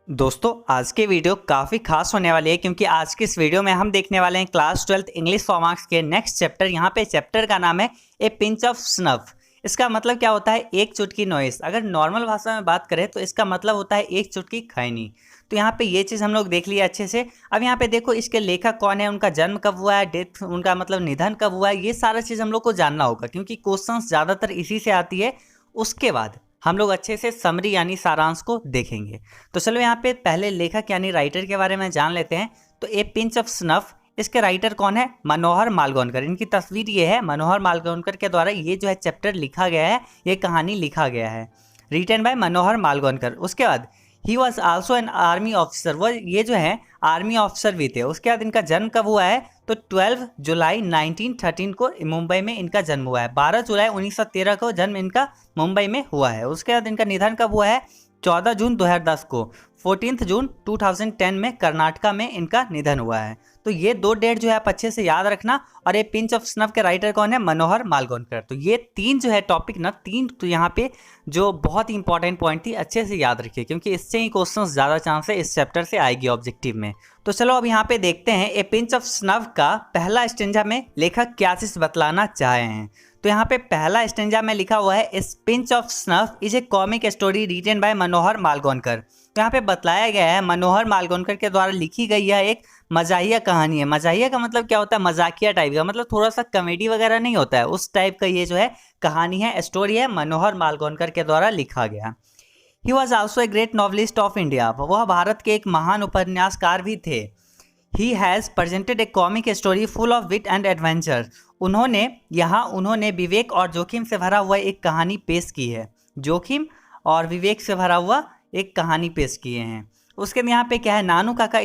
दोस्तों आज के वीडियो काफ़ी खास होने वाली है क्योंकि आज की इस वीडियो में हम देखने वाले हैं class 12th English for marks के नेक्स्ट चैप्टर। यहाँ पे चैप्टर का नाम है ए पिंच ऑफ स्नफ। इसका मतलब क्या होता है? एक चुटकी नॉइस। अगर नॉर्मल भाषा में बात करें तो इसका मतलब होता है एक चुटकी खैनी। तो यहाँ पे ये चीज़ हम लोग देख लिया अच्छे से। अब यहाँ पे देखो इसके लेखक कौन है, उनका जन्म कब हुआ है, डेथ उनका मतलब निधन कब हुआ है, ये सारा चीज़ हम लोग को जानना होगा क्योंकि क्वेश्चन ज़्यादातर इसी से आती है। उसके बाद हम लोग अच्छे से समरी यानी सारांश को देखेंगे। तो चलो यहाँ पे पहले लेखक यानी राइटर के बारे में जान लेते हैं। तो ए पिंच ऑफ स्नफ, इसके राइटर कौन है? मनोहर मालगोनकर। इनकी तस्वीर ये है। मनोहर मालगोनकर के द्वारा ये जो है चैप्टर लिखा गया है, ये कहानी लिखा गया है, रिटन बाय मनोहर मालगोनकर। उसके बाद he was also an army officer, वो ये जो है आर्मी ऑफिसर भी थे। उसके बाद इनका जन्म कब हुआ है? तो 12 जुलाई 1913 को मुंबई में इनका जन्म हुआ है। 12 जुलाई 1913 को जन्म इनका मुंबई में हुआ है। उसके बाद इनका निधन कब हुआ है? 14 जून 2010 को। 14 जून 2010 में कर्नाटका में इनका निधन हुआ है। तो ये दो डेट जो है आप अच्छे से याद रखना। और ये पिंच ऑफ स्नफ के राइटर कौन है? मनोहर मालगोनकर। तो ये तीन जो है टॉपिक ना, तीन तो यहाँ पे जो बहुत ही इंपॉर्टेंट पॉइंट थी, अच्छे से याद रखिए क्योंकि इससे ही क्वेश्चन ज़्यादा चांस है इस चैप्टर से आएगी ऑब्जेक्टिव में। तो चलो अब यहाँ पे देखते हैं ए पिंच ऑफ स्नफ का पहला स्टेंजा में लेखक क्या चीज़ बतलाना चाहे हैं। तो यहाँ पे पहला स्टेंजा में लिखा हुआ है a pinch of snuff is a comic story written by Manohar Malgonkar. तो यहाँ पे बतलाया गया है मनोहर मालगोनकर के द्वारा लिखी गई यह एक मजाहिया कहानी है। मजाहिया का मतलब क्या होता है? मजाकिया टाइप का, मतलब थोड़ा सा कॉमेडी वगैरह नहीं होता है, उस टाइप का ये जो है कहानी है, स्टोरी है, मनोहर मालगोनकर के द्वारा लिखा गया। He was also a great novelist of India, वह भारत के एक महान उपन्यासकार भी थे। He has presented a comic story full of wit and adventure, उन्होंने विवेक और जोखिम से भरा हुआ एक कहानी पेश की है। जोखिम और विवेक से भरा हुआ एक कहानी पेश किए हैं। उसके यहाँ पे क्या है? Nanu Kaka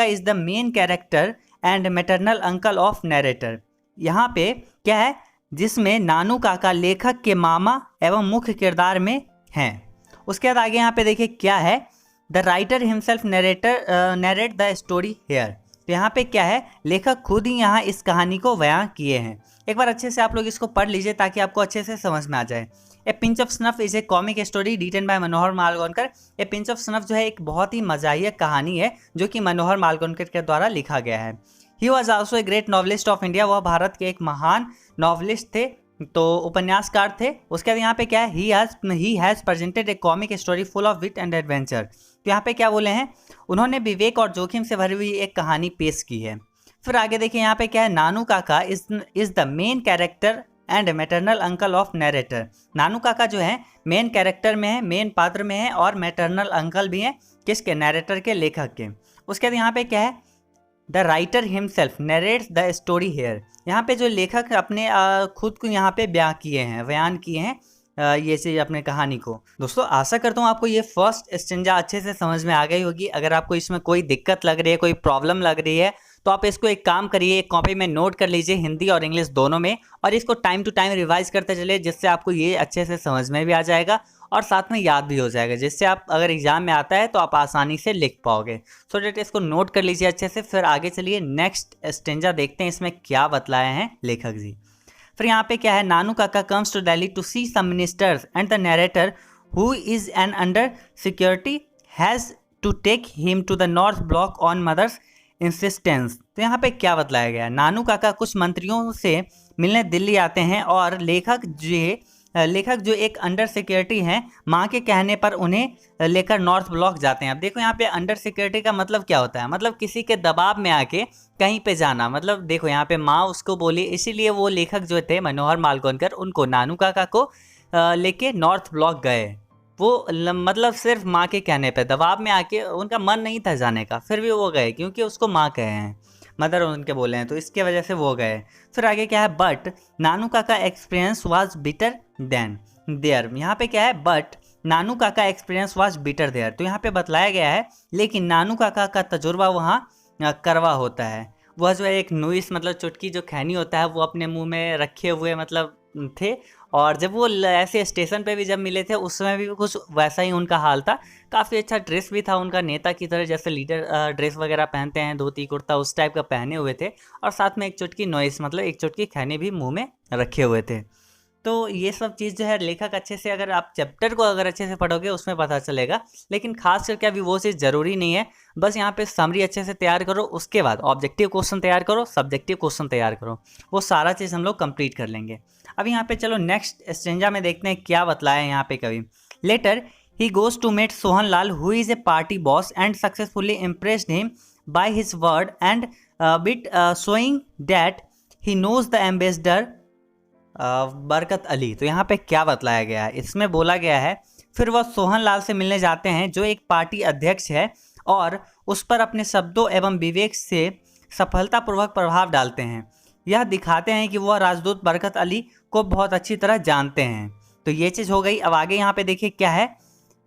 is the main character and maternal uncle of narrator. यहाँ पे क्या है? जिसमें नानू काका लेखक के मामा एवं मुख्य किरदार में हैं। उसके बाद आगे यहाँ पे देखिए क्या है? The writer himself narrate the story here. तो यहाँ पे क्या है? लेखक खुद ही यहाँ इस कहानी को बयां किए हैं। एक बार अच्छे से आप लोग इसको पढ़ लीजिए ताकि आपको अच्छे से समझ में आ जाए। A pinch of snuff is a comic story written by Manohar Malgonkar. A pinch of snuff जो है एक बहुत ही मजाहिया कहानी है जो कि मनोहर मालगोनकर के द्वारा लिखा गया है। ही was also a great novelist of India, वह भारत के एक महान नॉवलिस्ट थे, तो उपन्यासकार थे। उसके बाद यहाँ पे क्या है? He has presented a comic story full of wit and adventure. तो यहाँ पे क्या बोले हैं? उन्होंने विवेक और जोखिम से भरी हुई एक कहानी पेश की है। फिर आगे देखिए यहाँ पे क्या है? Nanu Kaka is the main character and maternal uncle of narrator. Nanu Kaka जो है मेन कैरेक्टर में है, मेन पात्र में है, और मैटरनल अंकल भी हैं, किसके? नरेटर के, लेखक के। उसके बाद यहाँ पे क्या है? The writer himself narrates the story here. यहाँ पे जो लेखक अपने खुद को यहाँ पे बयान किए हैं ये चीज़ अपने कहानी को। दोस्तों आशा करता हूँ आपको ये फर्स्ट स्टेंजा अच्छे से समझ में आ गई होगी। अगर आपको इसमें कोई दिक्कत लग रही है, कोई प्रॉब्लम लग रही है, तो आप इसको एक काम करिए, एक कॉपी में नोट कर लीजिए हिंदी और इंग्लिश दोनों में, और इसको टाइम टू टाइम रिवाइज करते चलिए, जिससे आपको ये अच्छे से समझ में भी आ जाएगा और साथ में याद भी हो जाएगा, जिससे आप अगर एग्जाम में आता है तो आप आसानी से लिख पाओगे। सो डेट इसको नोट कर लीजिए अच्छे से। फिर आगे चलिए नेक्स्ट स्टेंजा देखते हैं इसमें क्या बतलाए हैं लेखक जी। फिर यहाँ पे क्या है? Nanu Kaka comes to Delhi to see some ministers and the narrator who is an under secretary has to take him to the North Block on mother's insistence. तो यहाँ पे क्या बतलाया गया है? नानू काका कुछ मंत्रियों से मिलने दिल्ली आते हैं और लेखक जो एक अंडर सिक्योरिटी हैं, माँ के कहने पर उन्हें लेकर नॉर्थ ब्लॉक जाते हैं। अब देखो यहाँ पे अंडर सिक्योरिटी का मतलब क्या होता है? मतलब किसी के दबाव में आके कहीं पे जाना। मतलब देखो यहाँ पे माँ उसको बोली, इसीलिए वो लेखक जो थे मनोहर मालगोनकर, उनको नानू काका को लेके नॉर्थ ब्लॉक गए। वो मतलब सिर्फ माँ के कहने पे, दबाव में आके, उनका मन नहीं था जाने का, फिर भी वो गए क्योंकि उसको माँ कहे हैं, मदर उनके बोले हैं, तो इसके वजह से वो गए। फिर आगे क्या है? But Nanu Kaka experience was bitter than there. यहाँ पे क्या है? But Nanu Kaka experience was bitter there. तो यहाँ पे बतलाया गया है लेकिन नानू काका का तजुर्बा वहाँ करवा होता है। वह जो है एक नुइस मतलब चुटकी जो खैनी होता है वो अपने मुंह में रखे हुए मतलब थे, और जब वो ऐसे स्टेशन पे भी जब मिले थे उस समय भी कुछ वैसा ही उनका हाल था। काफ़ी अच्छा ड्रेस भी था उनका, नेता की तरह, जैसे लीडर ड्रेस वगैरह पहनते हैं, धोती कुर्ता उस टाइप का पहने हुए थे, और साथ में एक चुटकी नॉइस मतलब एक चुटकी खैनी भी मुंह में रखे हुए थे। तो ये सब चीज़ जो है लेखक अच्छे से, अगर आप चैप्टर को अगर अच्छे से पढ़ोगे उसमें पता चलेगा, लेकिन खास करके अभी वो चीज़ ज़रूरी नहीं है। बस यहाँ पे समरी अच्छे से तैयार करो, उसके बाद ऑब्जेक्टिव क्वेश्चन तैयार करो, सब्जेक्टिव क्वेश्चन तैयार करो, वो सारा चीज़ हम लोग कंप्लीट कर लेंगे। अब यहाँ पे चलो नेक्स्ट स्टेंजा में देखते हैं क्या बतलाया है यहाँ पे कवि। Later he goes to meet Sohan Lal, who is a party boss, and successfully impressed him by his word and bit showing that he knows the ambassador Barkat Ali. तो यहाँ पे क्या बतलाया गया है, इसमें बोला गया है फिर वह सोहन लाल से मिलने जाते हैं जो एक पार्टी अध्यक्ष है और उस पर अपने शब्दों एवं विवेक से सफलतापूर्वक प्रभाव डालते हैं। यह दिखाते हैं कि वह राजदूत बरकत अली को बहुत अच्छी तरह जानते हैं। तो ये चीज़ हो गई। अब आगे यहाँ पे देखिए क्या है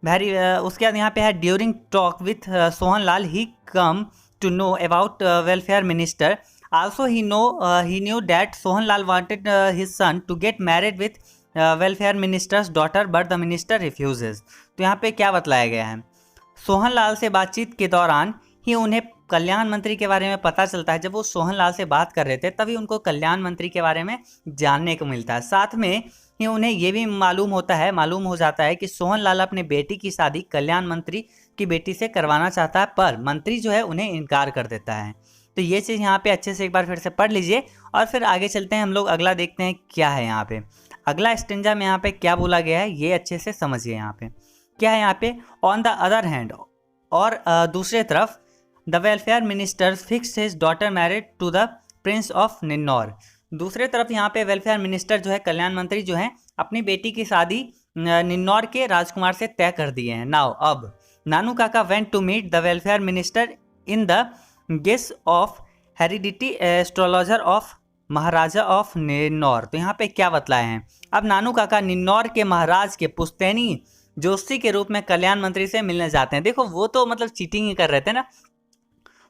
वेरी उसके बाद यहाँ पे है during talk with Sohan Lal he come to know about welfare minister, also he knew that Sohan Lal wanted his son to get married with welfare minister's daughter but the minister refuses. तो यहाँ पे क्या बतलाया गया है, सोहन लाल से बातचीत के दौरान ही उन्हें कल्याण मंत्री के बारे में पता चलता है। जब वो सोहन लाल से बात कर रहे थे तभी उनको कल्याण मंत्री के बारे में जानने को मिलता है। साथ में ही उन्हें ये भी मालूम हो जाता है कि सोहन लाल अपने बेटी की शादी कल्याण मंत्री की बेटी से करवाना चाहता है, पर मंत्री जो है उन्हें इनकार कर देता है। तो ये चीज़ यहाँ पे अच्छे से एक बार फिर से पढ़ लीजिए और फिर आगे चलते हैं हम लोग, अगला देखते हैं क्या है यहाँ पे। अगला स्टेंजा में यहाँ पे क्या बोला गया है ये अच्छे से समझिए। यहाँ पे क्या है, यहाँ पे ऑन द अदर हैंड, और दूसरे तरफ the welfare minister fixed his daughter married to the prince of Ninnaur. दूसरे तरफ यहाँ पे वेलफेयर मिनिस्टर जो है, कल्याण मंत्री जो है, अपनी बेटी की शादी निन्नौर के राजकुमार से तय कर दिए हैं। नाउ अब Nanu Kaka went to meet the welfare minister in the guise of heredity astrologer of Maharaja of Ninnaur. तो यहाँ पे क्या बतलाए हैं, अब नानू काका निन्नौर के महाराज के पुश्तैनी जोशी के रूप में कल्याण मंत्री से मिलने जाते हैं। देखो वो तो मतलब चीटिंग ही कर रहे थे ना,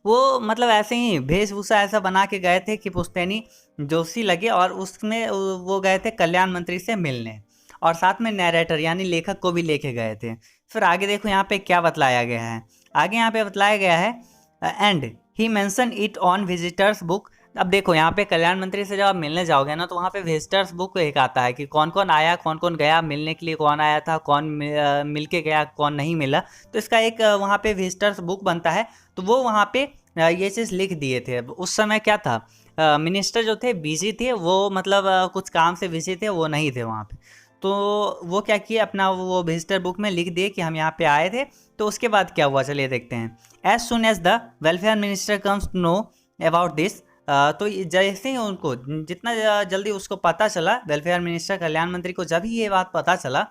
वो मतलब ऐसे ही वेशभूषा ऐसा बना के गए थे कि पुश्तैनी जोशी लगे और उसमें वो गए थे कल्याण मंत्री से मिलने, और साथ में नैरेटर यानी लेखक को भी लेके गए थे। फिर आगे देखो यहाँ पे क्या बतलाया गया है, आगे यहाँ पे बतलाया गया है and he mention it on visitors book. अब देखो यहाँ पे कल्याण मंत्री से जब आप मिलने जाओगे ना तो वहाँ पे विजिटर्स बुक एक आता है कि कौन कौन आया कौन कौन गया, मिलने के लिए कौन आया था, कौन मिल के गया, कौन नहीं मिला। तो इसका एक वहाँ पे विजिटर्स बुक बनता है। तो वो वहाँ पे ये चीज़ लिख दिए थे। उस समय क्या था, मिनिस्टर जो थे बिजी थे, वो मतलब कुछ काम से बिजी थे, वो नहीं थे वहाँ पे। तो वो क्या किए, अपना वो विजिटर बुक में लिख दिए कि हम यहाँ पे आए थे। तो उसके बाद क्या हुआ चलिए देखते हैं। As soon as the welfare minister comes to know about this, तो जैसे ही उनको जितना जल्दी उसको पता चला, वेलफेयर मिनिस्टर कल्याण मंत्री को जब ही ये बात पता चला,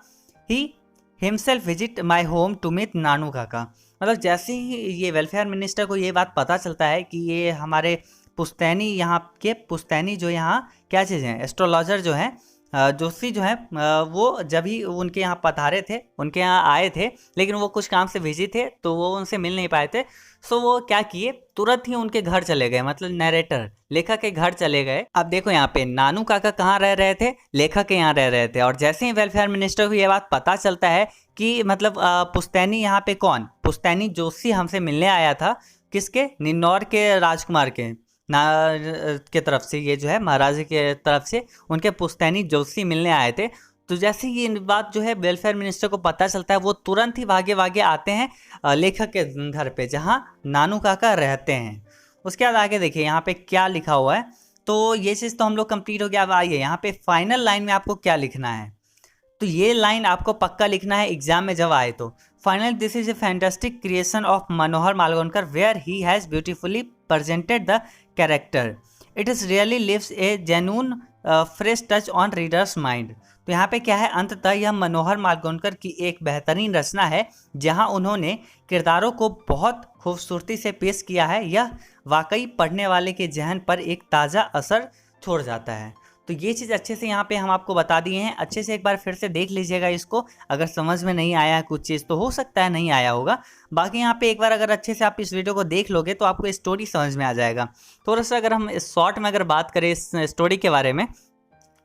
he himself visit my home to meet Nanu Kaka. मतलब जैसे ही ये वेलफेयर मिनिस्टर को ये बात पता चलता है कि ये हमारे पुश्तैनी, यहाँ के पुश्तैनी जो यहाँ क्या चीज़ है, एस्ट्रोलॉजर जो है जोशी जो है, वो जब ही उनके यहाँ पधारे थे, उनके यहाँ आए थे, लेकिन वो कुछ काम से बिजी थे तो वो उनसे मिल नहीं पाए थे। सो वो क्या किए, तुरंत ही उनके घर चले गए, मतलब नैरेटर लेखक के घर चले गए। अब देखो यहाँ पे नानू काका कहाँ रह रहे थे, लेखक के यहाँ रह रहे थे। और जैसे ही वेलफेयर मिनिस्टर को ये बात पता चलता है कि मतलब पुश्तैनी यहाँ पे कौन, पुश्तैनी जोशी हमसे मिलने आया था, किसके, निन्नौर के राजकुमार के के तरफ से, ये जो है महाराजा के तरफ से उनके पुश्तैनी जोशी मिलने आए थे। तो जैसे ही ये बात जो है वेलफेयर मिनिस्टर को पता चलता है, वो तुरंत ही भागे आते हैं लेखक के घर पे जहाँ नानू काका रहते हैं। उसके बाद आगे देखिए यहाँ पे क्या लिखा हुआ है। तो ये चीज़ तो हम लोग कंप्लीट हो गया। अब आइए यहाँ पे फाइनल लाइन में आपको क्या लिखना है। तो ये लाइन आपको पक्का लिखना है एग्जाम में जब आए तो, final this is a fantastic creation of Manohar Malvankar where he has beautifully presented the character. It is really leaves a genuine fresh touch on reader's mind. तो यहाँ पे क्या है, अंततः यह मनोहर मालवणकर की एक बेहतरीन रचना है जहाँ उन्होंने किरदारों को बहुत खूबसूरती से पेश किया है। यह वाकई पढ़ने वाले के जहन पर एक ताज़ा असर छोड़ जाता है। तो ये चीज़ अच्छे से यहाँ पे हम आपको बता दिए हैं। अच्छे से एक बार फिर से देख लीजिएगा इसको। अगर समझ में नहीं आया कुछ चीज़ तो हो सकता है नहीं आया होगा, बाकी यहाँ पे एक बार अगर अच्छे से आप इस वीडियो को देख लोगे तो आपको स्टोरी समझ में आ जाएगा। थोड़ा सा अगर हम शॉर्ट में अगर बात करें इस स्टोरी के बारे में,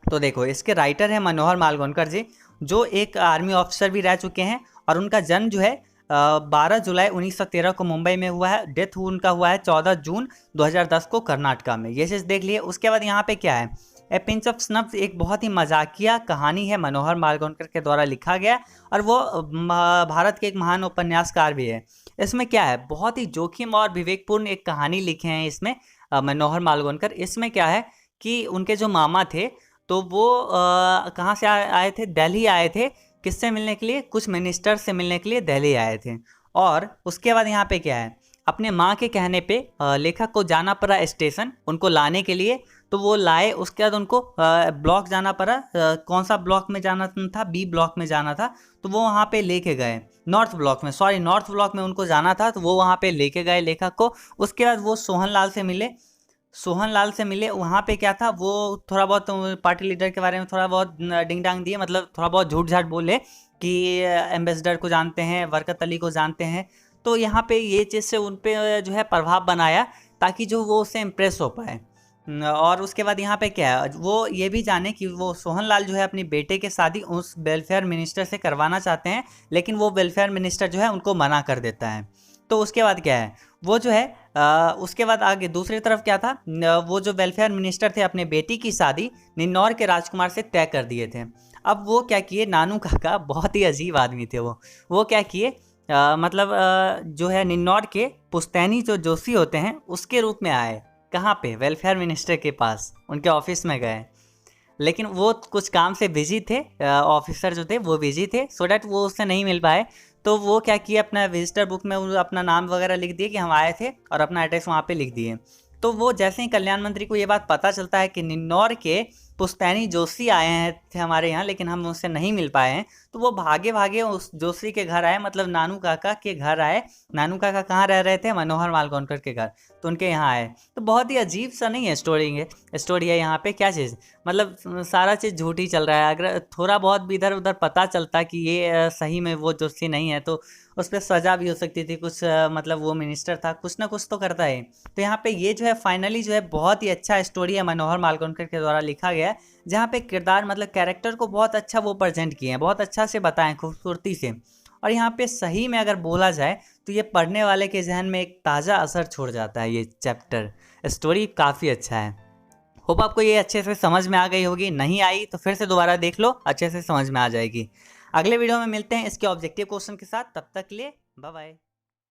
तो देखो इसके राइटर हैं मनोहर मालवणकर जी, जो एक आर्मी ऑफिसर भी रह चुके हैं। और उनका जन्म जो है 12 जुलाई 1913 को मुंबई में हुआ है। डेथ उनका हुआ है 14 जून 2010 को कर्नाटका में। ये चीज़ देख लिए। उसके बाद यहाँ पे क्या है, ए पिंच ऑफ स्नफ एक बहुत ही मजाकिया कहानी है, मनोहर मालगोंकर के द्वारा लिखा गया, और वो भारत के एक महान उपन्यासकार भी है। इसमें क्या है, बहुत ही जोखिम और विवेकपूर्ण एक कहानी लिखे हैं इसमें मनोहर मालगोंकर। इसमें क्या है कि उनके जो मामा थे तो वो कहाँ से आए थे, दिल्ली आए थे। किससे मिलने के लिए, कुछ मिनिस्टर से मिलने के लिए दिल्ली आए थे। और उसके बाद यहाँ पे क्या है, अपने माँ के कहने पे लेखक को जाना पड़ा स्टेशन उनको लाने के लिए। तो वो लाए, उसके बाद उनको ब्लॉक जाना पड़ा। कौन सा ब्लॉक में जाना था, बी ब्लॉक में जाना था। तो वो वहाँ पे लेके गए, नॉर्थ ब्लॉक में उनको जाना था। तो वो वहाँ पे लेके गए लेखक को। उसके बाद वो सोहनलाल से मिले। वहाँ पे क्या था, वो थोड़ा बहुत पार्टी लीडर के बारे में थोड़ा बहुत डिंग डांग दिए, मतलब थोड़ा बहुत झूठ झाट बोले कि एम्बेसडर को जानते हैं, बरकत अली को जानते हैं। तो यहाँ पे ये चीज़ से उन पे जो है प्रभाव बनाया, ताकि जो वो उससे इम्प्रेस हो पाए। और उसके बाद यहाँ पे क्या है, वो ये भी जाने कि वो सोहनलाल जो है अपनी बेटे के शादी उस वेलफेयर मिनिस्टर से करवाना चाहते हैं, लेकिन वो वेलफेयर मिनिस्टर जो है उनको मना कर देता है। तो उसके बाद क्या है, वो जो है उसके बाद आगे दूसरी तरफ क्या था, वो जो वेलफेयर मिनिस्टर थे अपने बेटी की शादी निन्नौर के राजकुमार से तय कर दिए थे। अब वो क्या किए, नानू काका बहुत ही अजीब आदमी थे। वो क्या किए, मतलब जो है निन्नौर के पुश्तैनी जो जोशी होते हैं उसके रूप में आए। कहाँ पे, वेलफेयर मिनिस्टर के पास, उनके ऑफिस में गए। लेकिन वो कुछ काम से बिजी थे, ऑफिसर जो थे वो बिजी थे, सो डैट वो उससे नहीं मिल पाए। तो वो क्या किया, अपना विजिटर बुक में अपना नाम वगैरह लिख दिए कि हम आए थे, और अपना एड्रेस वहाँ पे लिख दिए। तो वो जैसे ही कल्याण मंत्री को ये बात पता चलता है कि निन्नौर के पुश्तैनी जोशी आए हैं थे हमारे यहाँ, लेकिन हम उससे नहीं मिल पाए हैं, तो वो भागे भागे उस जोशी के घर आए, मतलब नानू काका के घर आए। नानू काका कहाँ रह रहे थे, मनोहर मालगोंकर के घर, तो उनके यहाँ आए। तो बहुत ही अजीब सा नहीं है स्टोरी है यहाँ पे, क्या चीज़, मतलब सारा चीज़ झूठ ही चल रहा है। अगर थोड़ा बहुत भी इधर उधर पता चलता कि ये सही में वो जोशी नहीं है, तो उस पर सज़ा भी हो सकती थी कुछ, मतलब वो मिनिस्टर था, कुछ ना कुछ तो करता है। तो यहाँ पे ये जो है फाइनली जो है बहुत ही अच्छा स्टोरी है, मनोहर मालगोंकर के द्वारा लिखा गया है, जहाँ पे किरदार मतलब कैरेक्टर को बहुत अच्छा वो प्रेजेंट किए हैं, बहुत अच्छा से बताएं खूबसूरती से। और यहाँ पे सही में अगर बोला जाए तो ये पढ़ने वाले के जहन में एक ताज़ा असर छोड़ जाता है। ये चैप्टर स्टोरी काफ़ी अच्छा है। होप आपको ये अच्छे से समझ में आ गई होगी, नहीं आई तो फिर से दोबारा देख लो, अच्छे से समझ में आ जाएगी। अगले वीडियो में मिलते हैं इसके ऑब्जेक्टिव क्वेश्चन के साथ, तब तक के लिए बाय बाय।